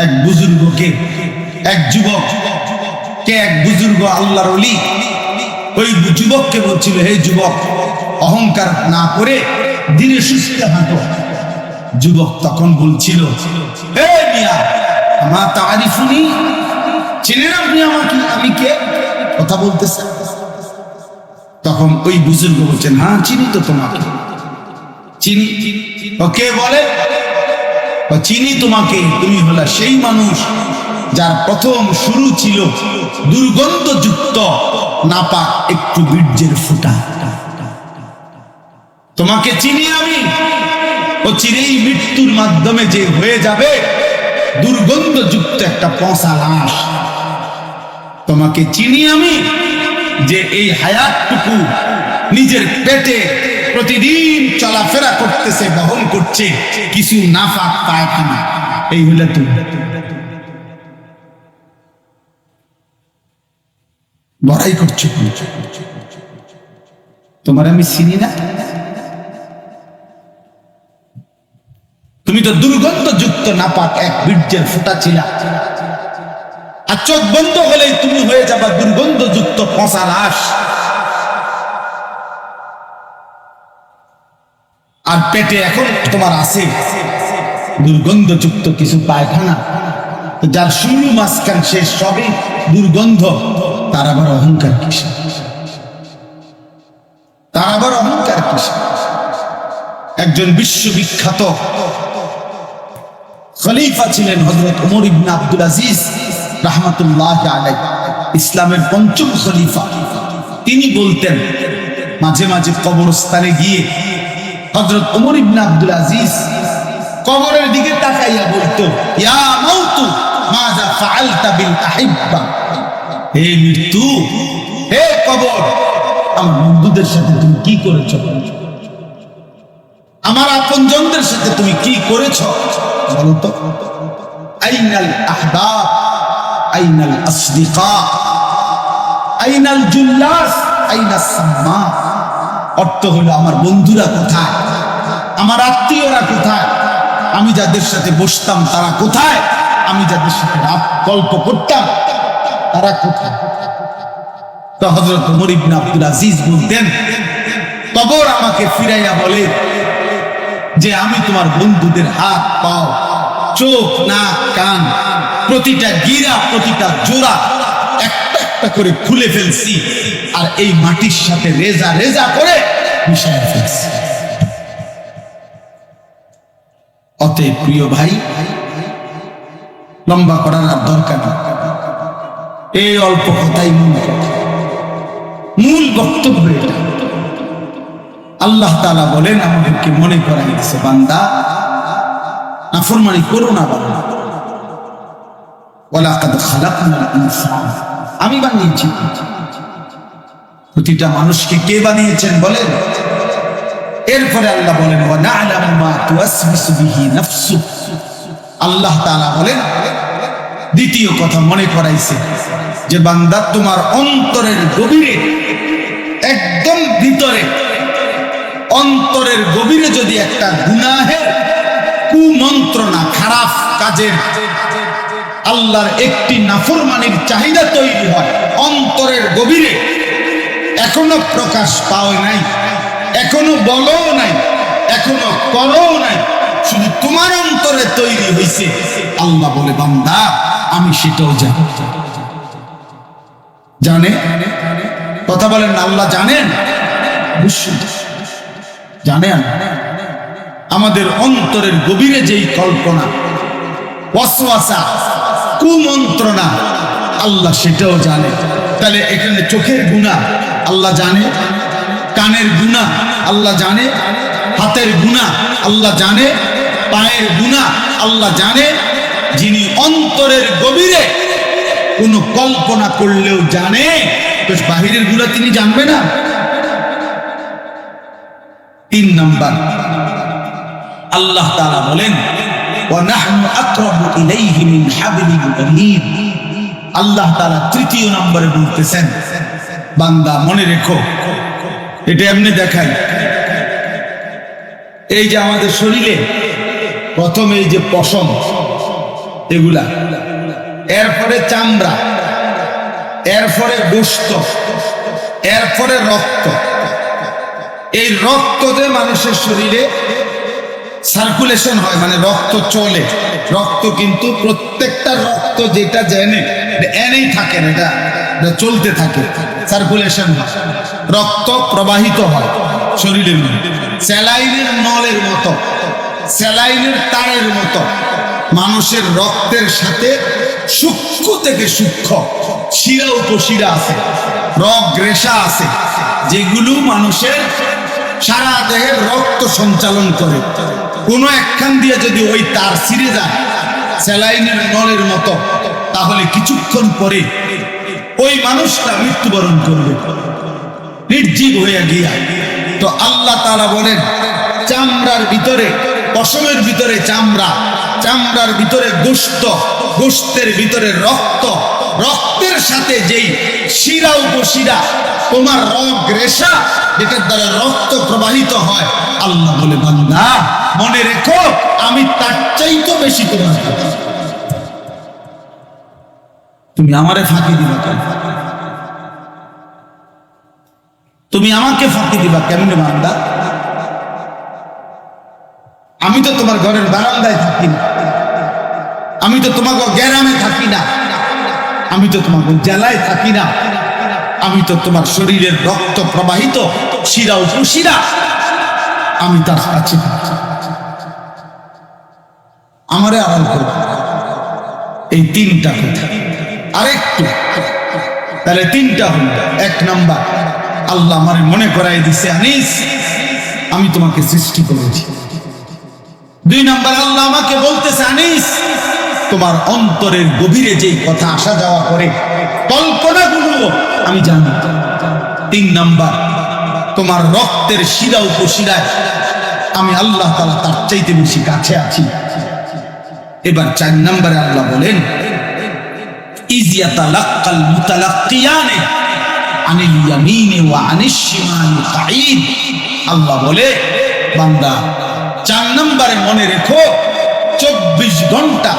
এক বুজুর্গকে, এক যুবককে, এক বুজুর্গ আল্লাহর ওলি ওই যুবককে বলছিল, হে যুবক, অহংকার না করে ধীরে সুস্থে হাঁটো। যুবক তখন বলছিল, হে মিয়া, মা তারিফুনি, চেনেন আপনি আমাকে, আমি কে? কথা বলতেছে। তখন ওই বুজুর্গ বলছেন, হ্যাঁ চিনি তো তোমাকে, চিনি। ওকে বলে, চিনি তোমাকে, তুমি হলা সেই মানুষ যার প্রথম শুরু ছিল দুর্গন্ধযুক্ত নাপাক একটু বীর্যের ফুটা। তোমাকে চিনি আমি, ও চিরেই মৃত্যুর মাধ্যমে যে হয়ে যাবে দুর্গন্ধযুক্ত একটা পচা লাশ। তোমাকে চিনি আমি, যে এই হায়াতটুকু নিজের পেটে প্রতিদিন চলাফেরা করতেছে, বহন করছে কিছু নাফাক পায়খানা। এই হলে তুমি বড়াই করছো, তোমার আমি চিনি না। তুমি তো দুর্গন্ধযুক্ত নাপাক এক বীর্যের ফুটা ছিল, আর চোখ বন্ধ হলেই তুমি হয়ে যাবা দুর্গন্ধযুক্ত পচা লাশ। আর পেটে এখন তোমার আছে দুর্গন্ধযুক্ত কিছু পায়খানা, যার শুরু মাঝখান শেষ সবই দুর্গন্ধ। তার আবার অহংকার কিসে? তার আবার অহংকার কিসে? একজন বিশ্ববিখ্যাত খলিফা ছিলেন হযরত ওমর ইবনে আব্দুল আজিজ রাহমাতুল্লাহ আলাইহি, ইসলামের পঞ্চম খলিফা। তিনি বলতেন, মাঝে মাঝে কবরস্থানে গিয়ে হযরত ওমর ইবনে আব্দুল আজিজ কবরের দিকে তাকাইয়া বলতো, ইয়া মাউতু মাযা ফাআলতা বিল আহিব্বা, হে মৃত্যু, হে কবর, আমার বন্ধুদের সাথে তুমি কি করেছো? আমার আপনজনদের সাথে তুমি কি করেছো বলো তো? আইনাল আহবাব, আইনাল আসদিকা, আইনাল জুল্লাস, আইনাস সাম্মা। অর্থ হলো, আমার বন্ধুরা কোথায়, আমার আত্মীয়রা কোথায়, আমি যাদের সাথে বসতাম তারা কোথায়, আমি যাদের সাথে গল্প করতাম তারা কোথায়? তো হযরত ওমর ইবনে আব্দুল আজিজ বলতেন, কবর আমাকে ফিরাইয়া বলে যে আমি তোমার বন্ধুদের হাত, পাও, চোখ, নাক, কান, প্রতিটা গিরা, প্রতিটা জোড়া একটা একটা করে খুলে ফেলছি, আর এই মাটির সাথে রেজা রেজা করে মিশিয়ে ফেলছি। অতএব প্রিয় ভাই, লম্বা করার আর দরকার নেই, এই অল্প কথাই মূল বক্তব্য এটা। আল্লাহ তাআলা বলেন, আমাদেরকে মনে করাই দিয়েছে, বান্দা নাফরমানি করো না। বান্দা, ওয়ালাকাদ খালাকনাল ইনসান, আমি বানিয়েছি। প্রতিটা মানুষকে কে বানিয়েছেন বলেন? এরপরে আল্লাহ বলেন, ওয়া না'লামু মা তুওয়াসবিসু বিহি নাফসু। আল্লাহ তাআলা বলেন, দ্বিতীয় কথা মনে করাইছে যে বান্দা, তোমার অন্তরের গভীরে, একদম ভিতরে, অন্তরের গভীরে যদি একটা গুনাহের কুমন্ত্রণা, খারাপ কাজের, আল্লাহর একটি নাফরমানির চাহিদা তৈরি হয় অন্তরের গভীরে, এখনো প্রকাশ পাও নাই, এখনো বলো নাই, এখনো করো নাই, শুধু তোমার অন্তরে তৈরি হয়েছে, আল্লাহ বলে, বান্দা আমি সেটাও জানি। জানে? কথা বলেন না, আল্লাহ জানেন? জানেন আমাদের অন্তরের গভীরে যেই কল্পনা, ওয়াসওয়াসা, কুমন্ত্রণা, আল্লাহ সেটাও জানে। তাহলে এখানে চোখের গুনাহ আল্লাহ জানে, কানের গুনাহ আল্লাহ জানে, হাতের গুনাহ আল্লাহ জানে, পায়ের গুনাহ আল্লাহ জানে। যিনি অন্তরের গভীরে কোনো কল্পনা করলেও জানে, তো বাহিরের গুনাহ তিনি জানবে না? 3 নাম্বার, আল্লাহ তাআলা বলেন, ওয়া নাহনু আকরাবু ইলাইহি মিন হাবলিল ওয়ারিদ। আল্লাহ তাআলা 3 নম্বরে বলতেছেন, বান্দা মনে রেখো, এটা এমনি দেখাই, এই যে আমাদের শরীরে প্রথমে এই যে পশম, এগুলা, এরপরে চামড়া, এরপরে গোশত, এরপরে রক্ত। এই রক্ত যে মানুষের শরীরে সার্কুলেশন হয়, মানে রক্ত চলে। রক্ত কিন্তু প্রত্যেকটা রক্ত যেটা জেনে এনেই থাকে, এটা চলতে থাকে, সার্কুলেশন হয়, রক্ত প্রবাহিত হয় শরীরের মধ্যে। স্যালাইনের নলের মতো, স্যালাইনের তারের মতো মানুষের রক্তের সাথে সূক্ষ্ম থেকে সূক্ষ্ম শিরা উপশিরা আছে, রগ রেশা আছে, যেগুলো মানুষের সারা দেহের রক্ত সঞ্চালন করে। কোনো একখান দিয়ে যদি ওই তার ছিঁড়ে যায় স্যালাইনের নলের মতো, তাহলে কিছুক্ষণ পরে ওই মানুষটা মৃত্যুবরণ করবে, নির্জীব হয়ে গিয়া। তো আল্লাহ তাআলা বলেন, চামড়ার ভিতরে, পশমের ভিতরে চামড়া, চামড়ার ভিতরে গোশত, গোশতের ভিতরে রক্ত, রক্তের সাথে যেই শিরা উপশিরা, তোমার রগ রেশা, যেটার দ্বারা রক্ত প্রবাহিত হয়, আল্লাহ বলে, বান্দা মনে রেখো, আমি তার চাইতে বেশি তোমার। তুমি আমারে ফাঁকি দিবা কেন? তুমি আমাকে ফাঁকি দিবা কেমনে বান্দা? আমি তো তোমার ঘরের বারান্দায় থাকি না, আমি তো তোমাকে গ্রামে থাকি না, আমি তো তোমাকে জেলায় থাকি না, আমি তো তোমার শরীরের রক্ত প্রবাহিত শিরা উপশিরা, আমি তার কাছে আমারে আড়াল করব। এই তিনটা কথা, আরেকটু তাহলে তিনটা হল। এক নাম্বার, আল্লাহ আমার মনে করাই দিছে, আনিস আমি তোমাকে সৃষ্টি করেছি। দুই নাম্বার, আল্লাহ আমাকে বলতেছে, আনিস তোমার অন্তরের গভীরে যেই কথা আসা যাওয়া করে, কল্পনাগুলো আমি জানি। তিন নাম্বার, তোমার রক্তের শিরা উপশিরায় আমি আল্লাহ তাআলা তার চাইতে বেশি কাছে আছি। এবার চার নম্বরে আল্লাহ বলেন, ইয ইয়াতালাক্কাল মুতালাক্কিয়ানে আনিল ইয়ামিনি ওয়া আনিশ শিমালি কাঈদ। আল্লাহ বলে, বান্দা চার নম্বরে মনে রেখো, 24 ঘন্টা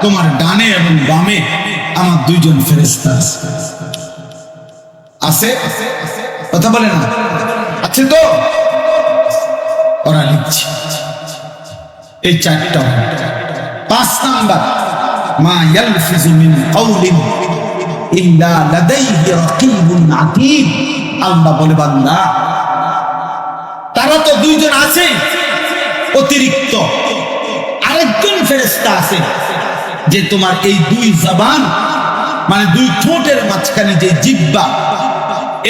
তোমার ডানে এবং বামে আমার দুইজন ফেরেশতা আছে। কথা বলে না? আছে তো? ওরা লিখছে এই চারটা। 5 নাম্বার, মা ইয়ালফিজু মিন কাওলিন ইল্লা লাদাইহি রাকিবুন আতীদ। আল্লাহ বলে, বান্দা তারা তো দুইজন আছে, অতিরিক্ত আরেকজন ফেরেশতা আছে, যে তোমার এই দুই জবান, মানে দুই ঠোঁটের মাঝখানে যে জিহ্বা,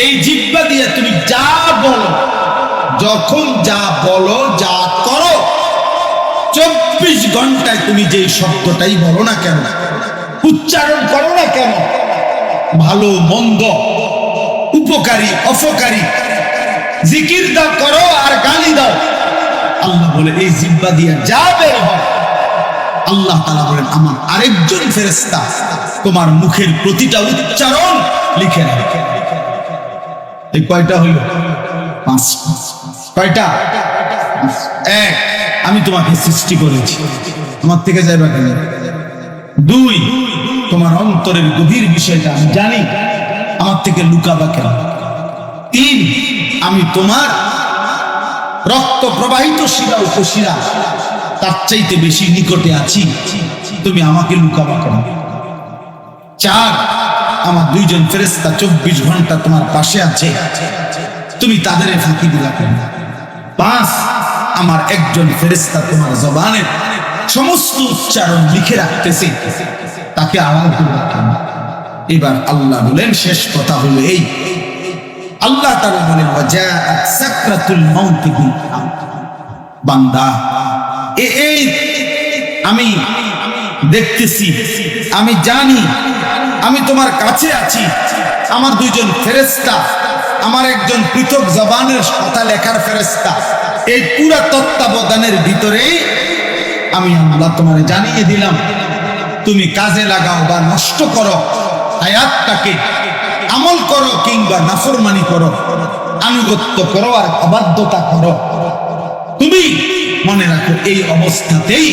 এই জিহ্বা দিয়ে তুমি যা বলো, যখন যা বলো, যা করো, 24 ঘন্টায় তুমি যে শব্দটাই বলো না কেন, উচ্চারণ করো না কেন, ভালো মন্দ, উপকারী অপকারী, জিকির দাও করো আর গালি দাও, আল্লাহ বলে এই জিহ্বা দিয়ে যা বের হয়, আল্লাহ তাআলা বলেন আমার আরেকজন ফেরেশতা তোমার মুখের প্রতিটা উচ্চারণ লিখে রাখে। এই কয়টা হলো? 5। কয়টা? 1, আমি তোমাকে সৃষ্টি করেছি, আমার থেকে যাইবা কেন? 2, তোমার অন্তরের গভীর বিষয়টা আমি জানি, আমার থেকে লুকাবা কেন? 3, আমি তোমার রক্ত প্রবাহিত শিরা উপশিরা তার চাইতে বেশি নিকটে আছি, তুমি আমাকে লুকাবা কেন? 4, আমার দুইজন ফেরেশতা 24 ঘন্টা তোমার পাশে আছে, তুমি তাদের ফাঁকি দিলা কেন? 5, আমার একজন ফেরেশতা তোমার জবানের সমস্ত উচ্চারণ লিখে রাখতেছে, তাকে আড়াল করবা কেন? এবার আল্লাহ বলেন, শেষ কথা হলো এই, আল্লাহ তাআলা বলেন, ওয়াজাআত সাকরাতুল মাউত বিল হাক। বান্দা এই আমি দেখতেছি, আমি জানি, আমি তোমার কাছে আছি, আমার দুইজন ফেরেশতা, আমার একজন পৃথক জবানের কথা লেখার ফেরেশতা, এই পুরা তত্ত্বাবধানের ভিতরে আমি আল্লাহ তোমারে জানিয়ে দিলাম, তুমি কাজে লাগাও বা নষ্ট করো হায়াতটাকে, আমল করো কিংবা নাফরমানি করো, আনুগত্য করো আর অবাধ্যতা করো, তুমি মনে রাখো এই অবস্থাতেই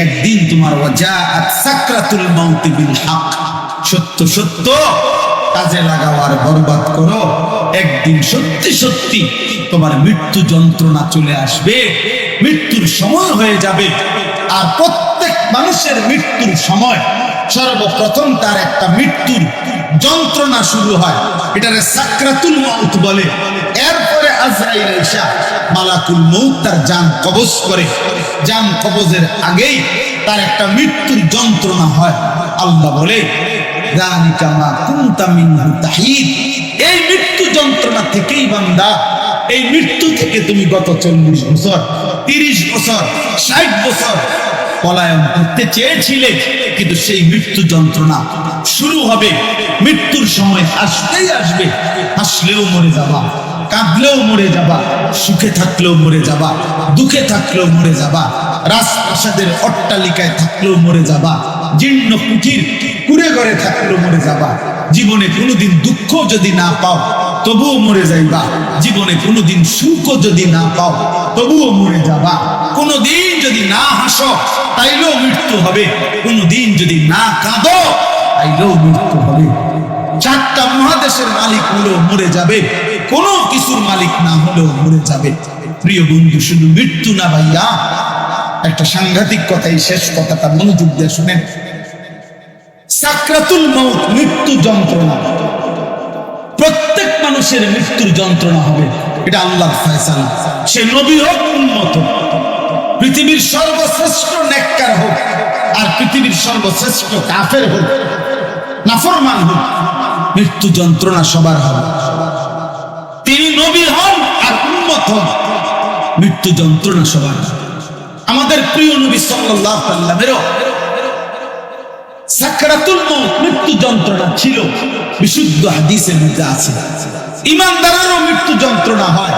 একদিন তোমার ওয়াজাআত সাকরাতুল মাউত বিল হক, সত্য সত্য কাজে লাগাও আর বরবাদ করো। একদিন সত্যি সত্যি তোমার মৃত্যু যন্ত্রণা চলে আসবে, মৃত্যুর সময় হয়ে যাবে। আর প্রত্যেক মানুষের মৃত্যুর সময় সর্বপ্রথম তার একটা মৃত্যুর যন্ত্রণা শুরু হয়, এটারে সাকরাতুল মাউত বলে। এরপরে আজরাইল আইসা মালাকুল মউত তার জান কবজ করে। জান কবজের আগেই তার একটা মৃত্যুর যন্ত্রণা হয়। আল্লাহ বলে যালিকা মা কুনতা মিনহু তাহিদ, এই মৃত্যু যন্ত্রণা থেকেই বান্দা, এই মৃত্যু থেকে তুমি গত 40 বছর 30 বছর 60 বছর পলায়ন করতে চেয়েছিলে, কিন্তু সেই মৃত্যু যন্ত্রণা শুরু হবে। মৃত্যুর সময় আসলেই আসবে, হাসলেও মরে যাবা, কাঁদলেও মরে যাবা, সুখে থাকলেও মরে যাবা, দুঃখে থাকলেও মরে যাবা, রাজপ্রাসাদের অট্টালিকায় থাকলেও মরে যাবা, জীর্ণ কুঠির কুড়ে ঘরে থাকলেও মরে যাবা। জীবনে কোনোদিন দুঃখ যদি না পাও তবুও মরে যাইবা, জীবনে কোনোদিন সুখও যদি না পাও তবুও মরে যাবা। কোনোদিন যদি না হাসো তাইলেও মৃত্যু হবে, কোনোদিন যদি না কাঁদো তাইলেও মৃত্যু হবে। 4টা মহাদেশের মালিক হলেও মরে যাবে, কোনো কিছুর মালিক না হলেও মরে যাবে। প্রিয় বন্ধু, শুধু মৃত্যু না ভাইয়া, একটা সাংঘাতিক কথাই, শেষ কথাটা মনোযোগ দিয়ে শুনেন। সাকরাতুল মাউত মৃত্যু যন্ত্রণা, প্রত্যেক মানুষের মৃত্যুর যন্ত্রণা হবে, এটা আল্লাহর ফয়সালা। সে নবী হোক, উম্মত হোক, পৃথিবীর সর্বশ্রেষ্ঠ নেককার হোক আর পৃথিবীর সর্বশ্রেষ্ঠ কাফের হোক, নাফরমান হোক, মৃত্যু যন্ত্রণা সবার হবে। তিনি নবী হন আর উম্মত হন, মৃত্যু যন্ত্রণা সবার হবে। আমাদের প্রিয় নবী সাল্লাল্লাহু আলাইহি ওয়াসাল্লামেরও সাকরাতুল মাউত মৃত্যু যন্ত্রণা ছিল, বিশুদ্ধ হাদিসের মধ্যে আছে। ঈমানদারেরও মৃত্যু যন্ত্রণা হয়,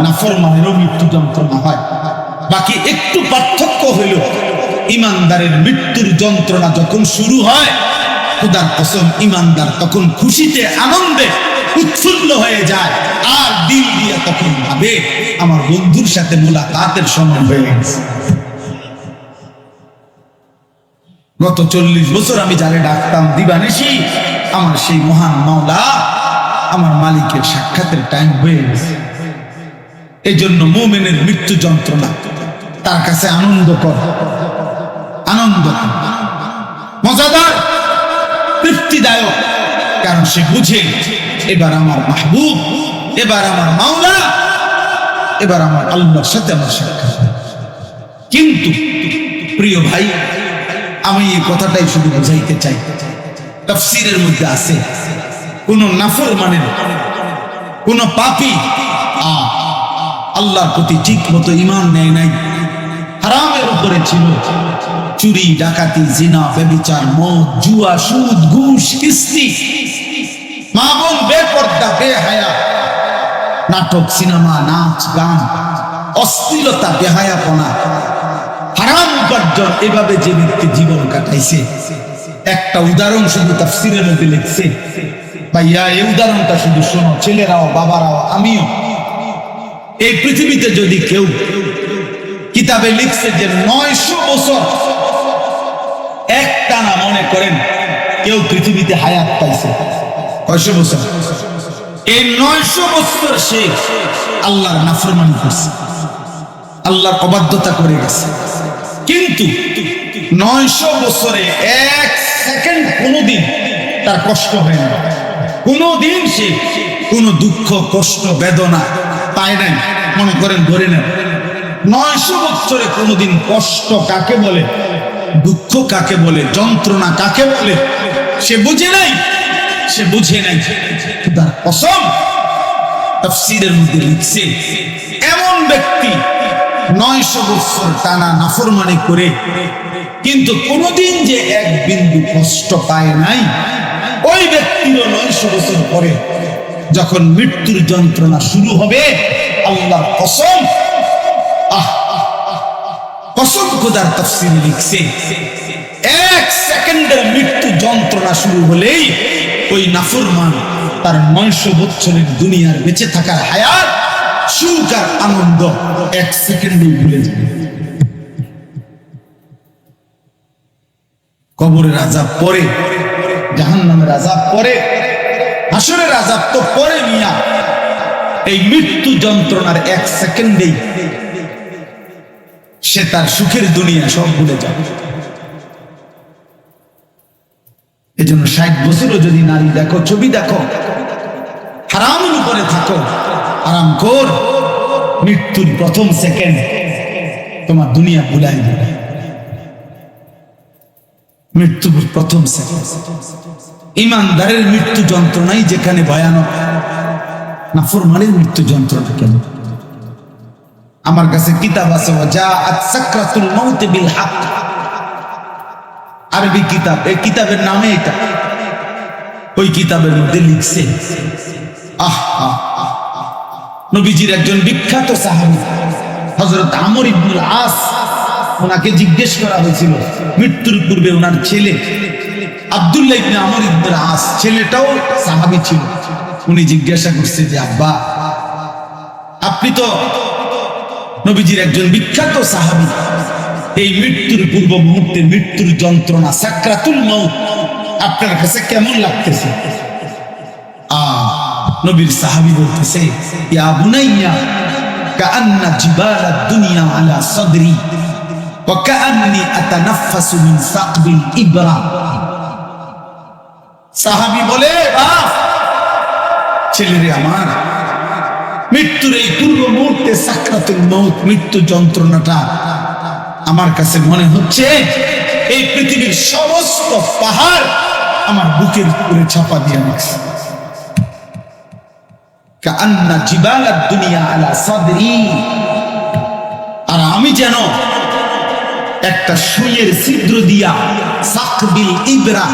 নাফরমানেরও মৃত্যু যন্ত্রণা হয়। বাকি একটু পার্থক্য হইল, ঈমানদারের মৃত্যুর যন্ত্রণা যখন শুরু হয়, খোদার কসম ঈমানদার তখন খুশিতে আনন্দে উৎফুল্ল হয়ে যায়, আর দিল দিয়ে তখন ভাবে আমার বন্ধুর সাথে মুলাকাতের সময় হয়ে গেছে। গত 40 বছর আমি যারে ডাকতাম দিবানিশি, আমার সেই মহান মাওলা, আমার মালিকের সাক্ষাতের টাইম হয়ে গেছে। এই জন্য মুমিনের মৃত্যু যন্ত্রণা তার কাছে আনন্দকর, মজাদার, তৃপ্তিদায়ক। কারণ সে বুঝে এবার আমার মাহবুব, এবার আমার মাওলা, এবার আমার আল্লাহর সাথে আমার সাক্ষাৎ। কিন্তু প্রিয় ভাই, আমি এই কথাটাই শুধু বোঝাইতে চাই, তাফসীরের মধ্যে আছে কোন নাফরমানের, কোন পাপী আল্লাহর প্রতি ঠিক মতো ঈমান নেয় নাই, হারামের উপরে ছিল, চুরি, ডাকাতি, জিনা, ব্যভিচার, মদ, জুয়া, সুদ, ঘুষ, কিস্তি, মা বোন বেপর্দা, বেহায়া, নাটক, সিনেমা, নাচ, গান, অশ্লীলতা, বেহায়াপনা, হারাম উপার্জন, এভাবে যে ব্যক্তি জীবন কাটাইছে, একটা উদাহরণ শুধু তাফসীরের মধ্যে লিখছে। ভাইয়া, এই উদাহরণটা শুধু শোনো, ছেলেরাও, বাবারাও, আমিও। এই পৃথিবীতে যদি কেউ, কিতাবে লিখছে যে 900 বছর একটানা, মনে করেন কেউ পৃথিবীতে হায়াত পাইছে, 900 বছর, এই 900 বছর সে আল্লাহর নাফরমানি করছে, আল্লাহর অবাধ্যতা করে গেছে। কিন্তু 900 বছরে 1 সেকেন্ড কোনোদিন তার কষ্ট হয় না, কোনোদিন সে কোনো দুঃখ, কষ্ট, বেদনা পায় নাই। মনে করেন, ধরে নেন 900 বছরে কোনোদিন কষ্ট কাকে বলে, দুঃখ কাকে বলে, যন্ত্রণা কাকে বলে সে বুঝে নাই, সে বুঝে নাই। তার কসম, তাফসীরের মধ্যে লিখছে, এমন ব্যক্তি 900 বছর টানা নাফরমানি করে কিন্তু কোনোদিন যে এক বিন্দু কষ্ট পায় নাই, ওই ব্যক্তিরও 900 বছর পরে যখন মৃত্যুর যন্ত্রণা শুরু হবে, আল্লাহর কসম, কসম খোদার তাফসীরে লিখছে, 1 সেকেন্ডের মৃত্যু যন্ত্রণা শুরু হলেই ওই নাফরমান তার 900 বছরের দুনিয়ার বেঁচে থাকার হায়াত, সুখ আর আনন্দ 1 সেকেন্ডে ভুলে যাবে। কবরের আযাব পরে, জাহান্নামের আযাব পরে, হাসরের আযাব তো পরে মিয়া। এই মৃত্যু যন্ত্রণার এক সেকেন্ডেই সে তার সুখের দুনিয়া সব ভুলে যাবে। এজন্য 60 বছরও যদি নারী দেখো, ছবি দেখো, হারামের উপরে থাকো, আরাম কর, মৃত্যুর প্রথম সেকেন্ড তোমার দুনিয়া ভুলাই দেবে। মৃত্যুর প্রথম সেকেন্ড। ইমানদারের মৃত্যু যন্ত্রণাই যেখানে ভয়ানক, নাফরমানের মৃত্যু যন্ত্রণা কেন? আমার কাছে কিতাব আছে, জাআত সাকরাতুল মাউত বিল হক, আরবি কিতাব। এই কিতাবের নামে এটা। ওই কিতাবের মধ্যে লিখছে, নবীজির একজন বিখ্যাত সাহাবী হযরত আমর ইবনুল আস, ওনাকে জিজ্ঞেস করা হয়েছিল মৃত্যুর পূর্বে ওনার ছেলে আব্দুল্লাহ ইবনে আমর ইবনুল আস, ছেলেটাও সাহাবী ছিল। উনি জিজ্ঞাসা করছে যে আব্বা, আপনি তো নবীজির একজন বিখ্যাত সাহাবী, এই মৃত্যুর পূর্ব মুহূর্তে মৃত্যুর যন্ত্রণা সাকরাতুল মাউত আপনার কাছে কেমন লাগতেছে? নবীর সাহাবী বলতেছে, ইয়া বুনাইয়া কাআন্না জিবালাদ দুনিয়া আলা সাদরি ওয়া কাআন্নী আতানাফাসু মিন সাকবিল ইবরা। সাহাবী বলে, বাপ ছেলেরে আমার, মৃত্যুর এই পূর্ব মুহূর্তে সাকরাতুল মাউত মৃত্যু যন্ত্রণাটা আমার কাছে মনে হচ্ছে এই পৃথিবীর সমস্ত পাহাড় আমার বুকের উপরে চাপা দিয়ে রাখছে। কাআন্না জিবালাদ দুনিয়া আলা সাদরি, আর আমি যেন একটা সুইয়ের ছিদ্র দিয়া, সাকবিল ইবরা,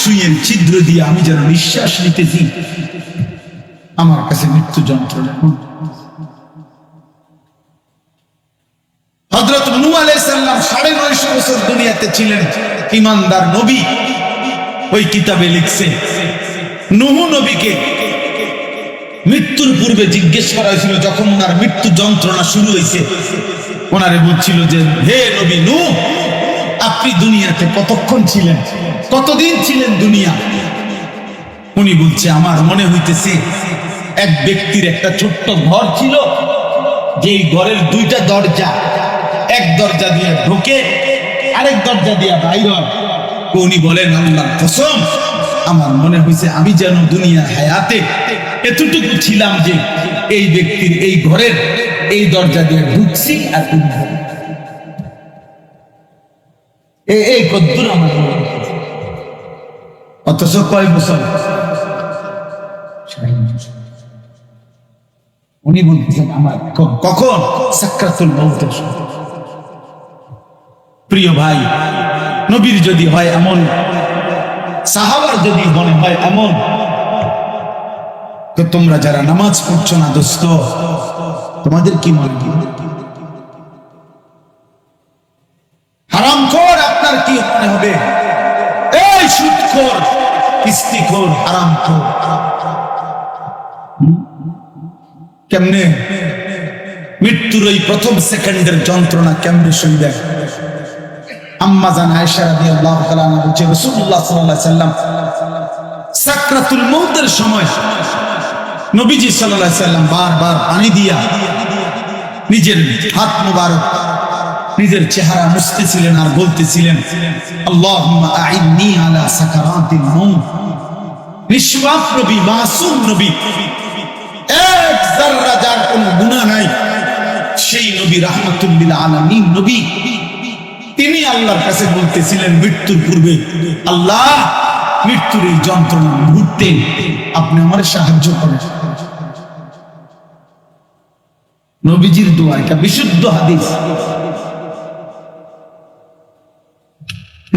সুইয়ের ছিদ্র দিয়া আমি যেন নিঃশ্বাস নিতেছি। আমার কাছে মৃত্যু যন্ত্রণা। হযরত নূহ আলাইহিস সালাম 950 বছর দুনিয়াতে ছিলেন, ঈমানদার নবী। ওই কিতাবে লিখছে, নূহ নবীকে মৃত্যুর পূর্বে জিজ্ঞেস করা হয়েছিল, যখন ওনার মৃত্যু যন্ত্রণা শুরু হয়েছে, ওনারে বলছিল যে হে নবী নূহ, আপনি দুনিয়াতে কতক্ষণ ছিলেন, কতদিন ছিলেন দুনিয়া? উনি বলছে, আমার মনে হইতেছে এক ব্যক্তির একটা ছোট্ট ঘর ছিল, যেই ঘরের 2টা দরজা, এক দরজা দিয়ে ঢোকে, আরেক দরজা দিয়ে বাইর হয়। উনি বলেন, আল্লাহর কসম, আমার মনে হয়েছে আমি যেন দুনিয়ার হায়াতে এতটুকু ছিলাম যে এই ব্যক্তির এই ঘরের এই দরজা দিয়ে ঢুকছি আর এই কদ্দুর আমার মনে হয়েছে। অথচ কয় বছর? উনি বলতেছেন আমার কখন? সাকরাতুল মাউতের সময়। প্রিয় ভাই, নবীর যদি হয় এমন, সাহাবার যদি মনে হয় এমন, তো তোমরা যারা নামাজ পড়ছো না দোস্ত, তোমাদের কি মনে হয়? হারামখোর আপনার কি মনে হবে? এই সুদখোর, কিস্তিখোর, হারামখোর, কেমনে মৃত্যুর ওই প্রথম সেকেন্ডের যন্ত্রণা কেমনে সইবে? আম্মা জান আয়েশা রাদিয়াল্লাহু তাআলা আনহা বলেন, রাসূলুল্লাহ সাল্লাল্লাহু আলাইহি সাল্লাম সাকরাতুল মাউতের সময় নবীজি সাল্লাল্লাহু আলাইহি সাল্লাম বারবার পানি দিয়া নিজের হাত মুবারক, নিজের চেহারা মুছতেছিলেন আর বলতেছিলেন, আল্লাহুম্মা আইন্নী আলা সাকারাতিল মাউত। নিষ্পাপ নবী, মাসুম নবী, এক যারা যার কোনো গুনাহ নাই, সেই নবী রাহমাতুল লিল আলামিন নবী, তিনি আল্লাহর কাছে বলতেছিলেন মৃত্যুর পূর্বে, আল্লাহ মৃত্যুর এই যন্ত্রণার মুহূর্তে আপনি আমার সাহায্য করেন। নবীজির দোয়া, এটা বিশুদ্ধ হাদিস।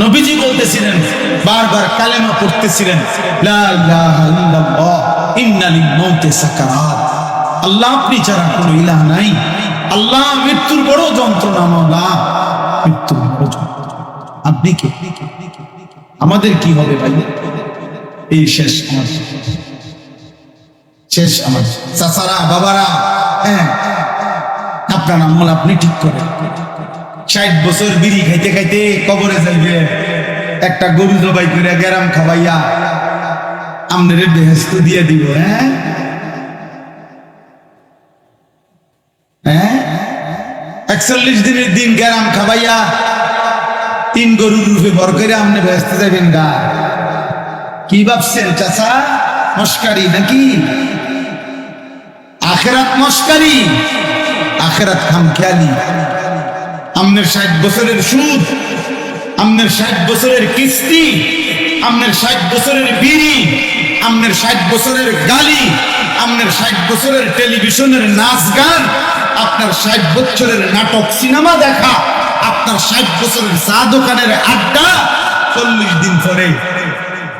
নবীজি বলতেছিলেন, বারবার কালেমা পড়তেছিলেন, লা ইলাহা ইল্লাল্লাহ ইন্না লিল মাউতি সাকারাত। আল্লাহ আপনি ছাড়া কোনো ইলাহ নাই। আল্লাহ মৃত্যুর বড় যন্ত্রণা, মাওলা মৃত্যুর বড় যন্ত্রণা। আপনি কে? আমাদের কি হবে ভাই? এই শেষ আমার, শেষ আমার। চাচারা, বাবারা, হ্যাঁ, আপনার আমল আপনি ঠিক করেন। 60 বছর বিড়ি খাইতে খাইতে কবরে যাইবে, একটা গরু জবাই করে গেরাম খাওয়াইয়া আমনের বেহেস্ত দিয়ে দিব। হ্যাঁ হ্যাঁ 41 দিনের দিন গেরাম খাওয়াইয়া 3 গরুর রূপে ভর করে আমনে বেহেস্ত যাবেন গা। কি ভাবছেন চাচা? মস্কারি নাকি? আখেরাত মস্কারি, আখেরাত খামখেয়ালি। আমনের 60 বছরের সুদ, আমনের 60 বছরের কিস্তি, আমনের 60 বছরের বিড়ি, আমনের 60 বছরের গালি, আমনের 60 বছরের টেলিভিশনের নাচ গান, আপনার 60 বছরের নাটক সিনেমা দেখা, আপনার 60 বছরের চা দোকানের আড্ডা, 40 দিন পরে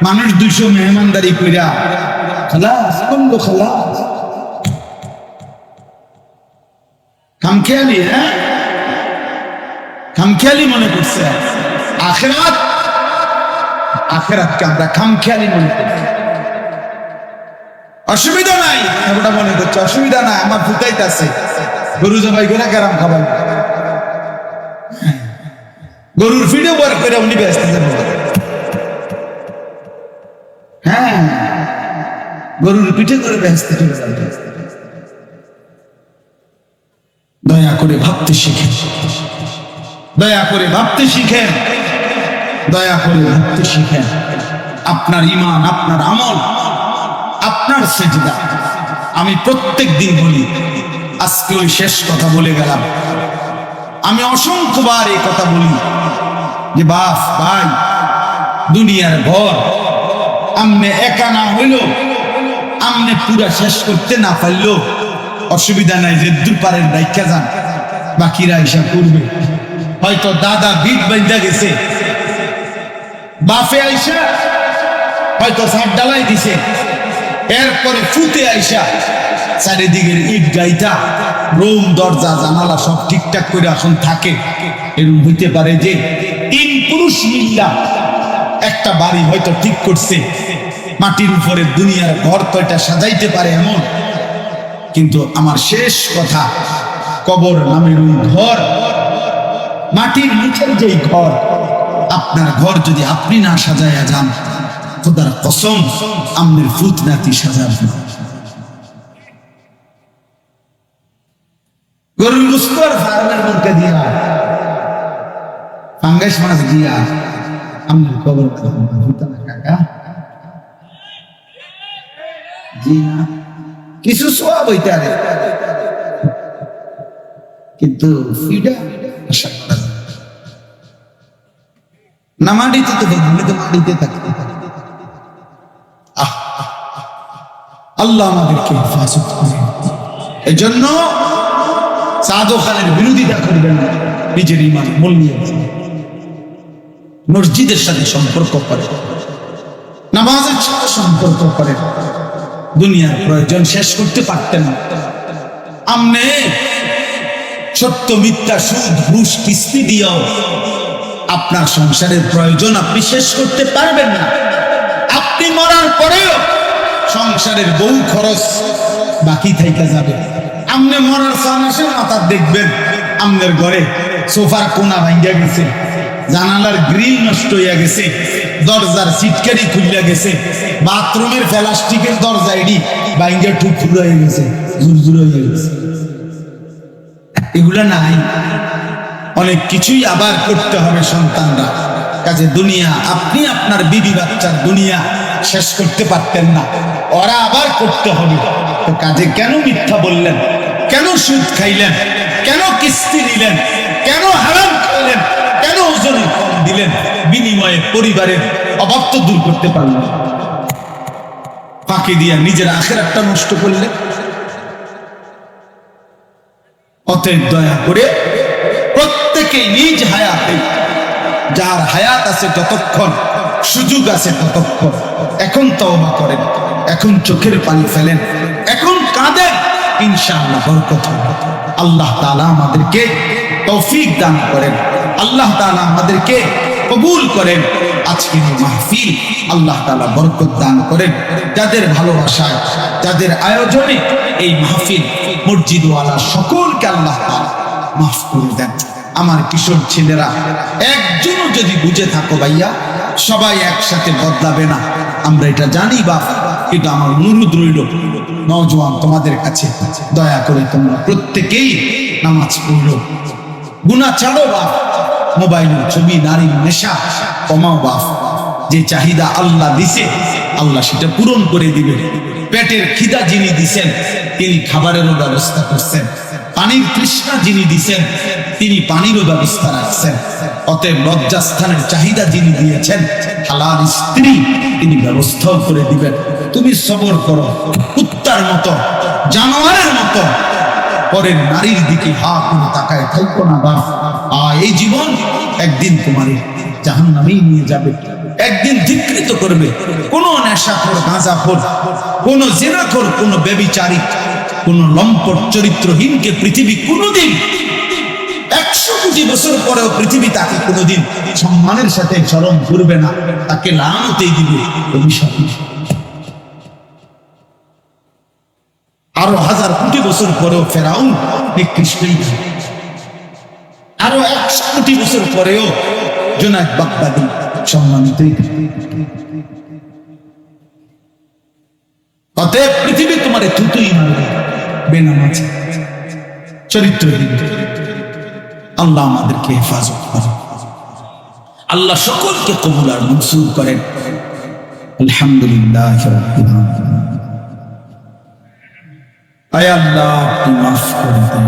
মানুষ 200 মেহমানদারি কইরা খালাস বন্ধ, খালাস। খামখেয়ালি, হ্যাঁ খামখেয়ালি মনে করছে। আখেরাত, আখেরাতকে আমরা খামখেয়ালি মনে করছি। অসুবিধা নাই, ওটা মনে করছে অসুবিধা নাই, আমার ফুটাইতে আছে গরু জবাই করে গেরাম খাবার, গরুর ভিডিও বার করে উনি ব্যস্ত যাবেন। হ্যাঁ গরুর পিঠে করে ব্যস্ত চলে যাবে। দয়া করে ভাবতে শিখেন, দয়া করে ভাবতে শিখেন, দয়া করে ভাবতে শিখেন। আপনার ঈমান, আপনার আমল, আপনার সিজদা। আমি প্রত্যেক দিন বলি, আজকে ওই শেষ কথা বলে গেলাম। আমি অসংখ্যবার এই কথা বলি যে বাপ ভাই, দুনিয়ার ঘর আমনে একা না হইল, আমনে পুরা শেষ করতে না পারলো অসুবিধা নাই, যে দুপারের দায়িত্ব যান, বাকিরা হিসাব করবে। হয়তো দাদা ভিত বাইন্দা গেছে, বাপে আইসা হয়তো ছাদ ডালাই দিছে, এরপরে ফুতে আইসা চারিদিকের ইট গাইটা রুম দরজা জানালা সব ঠিকঠাক করে এখন থাকে। এরকম হইতে পারে যে 3 পুরুষ মিল্লা একটা বাড়ি হয়তো ঠিক করছে, মাটির উপরে দুনিয়ার ঘর তো এটা সাজাইতে পারে এমন। কিন্তু আমার শেষ কথা, কবর নামের ওই ঘর, মাটির নিচের যেই ঘর, আপনার ঘর যদি আপনি না সাজাইয়া যান, খোদার কসম আমনের ফুত নাতি সাজাবে না। গরুর গোশত আর ফার্মের মধ্যে দিয়া ফাঙ্গাস মাছ দিয়া আমনের কবর হইতো না কাকা। জি না, কিছু সওয়াব হইতে পারে, কিন্তু ফিডা আশা করা যায় না। মাটিতে তো দেখলে তো মাটিতে থাকতে পারে। আল্লাহ আমাদেরকে হেফাজত করেন। এই জন্য সাদো খানের বিরোধিতা করবেন না, নিজের ঈমান মূল্য মসজিদের সাথে সম্পর্ক করেন, নামাজের সাথে সম্পর্ক করেন। দুনিয়ার প্রয়োজন শেষ করতে পারতেন না, আমনে সত্য মিথ্যা সুদ ঘুষ কিস্তি দিয়েও আপনার সংসারের প্রয়োজন আপনি শেষ করতে পারবেন না। আপনি মরার পরেও সংসারের বহু খরচ বাকি থেকে যাবে। আমনে মরার সামনে মাথা দেখবেন আমনের ঘরে সোফার কোনা ভাঙ্গা গেছে, জানালার গ্রিল নষ্ট হইয়া গেছে, দরজার সিটকারি খুলিয়া গেছে, বাথরুমের প্লাস্টিকের দরজা এডি ভাঙ্গা টুকরো হয়ে গেছে, ঝুরঝুর হয়ে গেছে। এগুলা নাই, অনেক কিছুই আবার করতে হবে সন্তানরা। কাজে দুনিয়া, আপনি আপনার বিবি বাচ্চার দুনিয়া শেষ করতে পারতেন না, ওরা আবার করতে হবে। তো কাজে কেন মিথ্যা বললেন, কেন সুদ খাইলেন, কেন কিস্তি নিলেন, কেন হারাম খাইলেন, কেন ওজনে কম দিলেন? বিনিময়ে পরিবারের অভাব তো দূর করতে পারলেন, ফাঁকি দিয়া নিজের আখিরাতটা নষ্ট করলেন। অতএব দয়া করে প্রত্যেকেই নিজ হায়াতে, যার হায়াত আছে যতক্ষণ, সুযোগ আছে ততক্ষণ, এখন তওবা করেন, এখন চোখের পানি ফেলেন, এখন কাঁদেন, ইনশাআল্লাহ বরকত হবে। আল্লাহ তাআলা আমাদেরকে তৌফিক দান করেন, আল্লাহ তাআলা আমাদেরকে কবুল করেন। আজকের এই মাহফিল আল্লাহ তাআলা বরকত দান করেন। যাদের ভালোবাসায়, যাদের আয়োজনে এই মাহফিল, মসজিদওয়ালা সকলকে আল্লাহ তাআলা মাফ করে দেন। আমার কিশোর ছেলেরা একজনও যদি বুঝে থাকো ভাইয়া, সবাই একসাথে বদলাবে না, আমরা এটা জানি বাপ। কিন্তু আমার অনুরোধ রইল নওজোয়ান তোমাদের কাছে, দয়া করে তোমরা প্রত্যেকেই নামাজ পড়লো, গুনাহ ছাড়ো বাপ, মোবাইলের ছবি, নারীর নেশা কমাও বাপ। যে চাহিদা আল্লাহ দিছে আল্লাহ সেটা পূরণ করে দিবে। পেটের খিদা যিনি দিছেন তিনি খাবারেরও ব্যবস্থা করছেন, পানির তৃষ্ণা যিনি দিছেন তিনি পানিরও ব্যবস্থা রাখছেন। অতএব লজ্জাস্থানের চাহিদা যিনি দিয়েছেন, হালাল স্ত্রী তিনি ব্যবস্থাও করে দিবেন। তুমি সবর করো, কুত্তার মতো, জানোয়ারের মতো পরের নারীর দিকে হা করে তাকায় থাকো না বাপ। এই জীবন একদিন তোমার জাহান্নামেই নিয়ে যাবে, একদিন ধিক্কৃত করবে। কোন নেশাখোর, গাঁজাখোর, কোন জিনাখোর, কোন ব্যভিচারী, কোন লম্পট চরিত্রহীনকে পৃথিবী কোনোদিন 100 কোটি বছর পরেও পৃথিবী তাকে কোনোদিন সম্মানের সাথে স্মরণ করবে না, তাকে লানতেই দিবে, অভিশাপ। আরো 1000 কোটি বছর পরেও ফেরাউন নিকৃষ্টই, আরো 100 কোটি বছর পরেও জুনায়েদ বাগদাদি সম্মানিতই। অতএব পৃথিবী তোমারে থুতুই মারবে, বেনামাজ, চরিত্রহীন। আল্লাহ আমাদেরকে হেফাজত করে, আল্লাহ সকলকে কবুল আর মনসুর করেন। আলহামদুলিল্লাহ রাব্বিল আলামিন। আয় আল্লাহ, আপনি মাফ করে দেন।